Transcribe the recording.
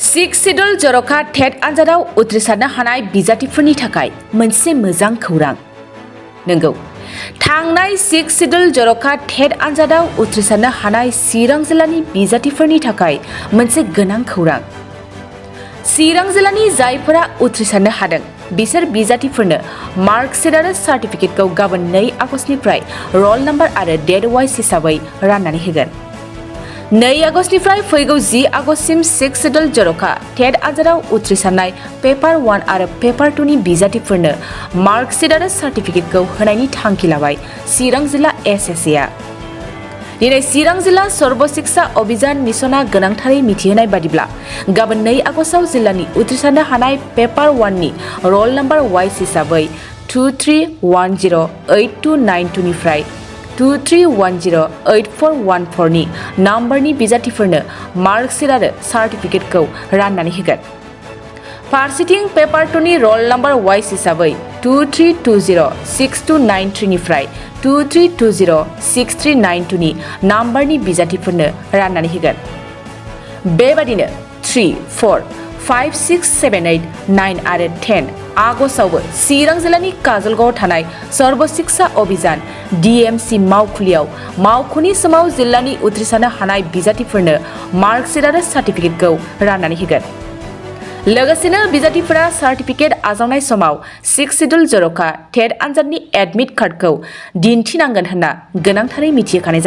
Six schedule जर'खा टेट आनजादाव उथ्रिसारनो हानाय बिजाथिफोरनि थाखाय मोनसे मोजां खौरां। नंगौ, थांनाय सिक्स शिड्यूल जर'खा टेट आनजादाव उथ्रिसारनो हानाय चिरां जिल्लानि बिजाथिफोरनि थाखाय मोनसे गोनां खौरां। चिरां जिल्लानि जायफोरा उथ्रिसारनो हादों बिसोर बिजाथिफोरनो मार्कशीट आरो सार्टिफिकेटखौ गाबोन 2 आगस्तनिफ्राय रल नाम्बार आरो डेट वाइज हिसाबै राननानै होगोन। 2 आगस्तनिफ्राय फैगौ 10 आगस्तसिम सिक्स शिड्यूल जर'खा टेट आनजादाव उथ्रिसारनाय पेपार 1 आरो पेपार 2 नि बिजाथिफोरनो मार्कशीट आरो सार्टिफिकेटखौ होनायनि थांखि लाबाय चिरां जिल्ला एसएसए आ। दिनै चिरां जिल्ला सर्व शिक्षा अभियान मिशनआ गोनांथारै मिथिहोनाय बादिब्ला गाबोन 2 आगस्टआव जिल्लानि उथ्रिसारनो हानाय पेपार 1 नि रल नाम्बार वाइज हिसाबै 23108292 निफ्राय 23108414 नि नाम्बारनि बिजाथिफोरनो मार्कशीट आरो सार्टिफिकेटखौ राननानै होगोन। फारसेथिं पेपार 2 नि रल नाम्बार वाइज हिसाबै 23206293 निफ्राय 23206392 नि नाम्बारनि बिजाथिफोरनो राननानै होगोन। बेबादिनो 3, 4, 5, 6, 7, 8, 9 आरो 10 आगस्टआवबो चिरां जिल्लानि काजलगावआव थानाय सर्व शिक्षा अभियान DMC मावखुलियाव मावख'नि समाव जिल्लानि उथ्रिसारनो हानाय बिजाथिफोरनो मार्कशीट आरो सार्टिफिकेटखौ राननानै होगोन। लोगोसेनो बिजाथिफोरा सार्टिफिकेट आजावनाय समाव सिक्स शिड्यूल जर'खा टेट आनजादनि एडमिट कार्डखौ दिन्थिनांगोन होनना गोनांथारै मिथिहोखानाय जादों।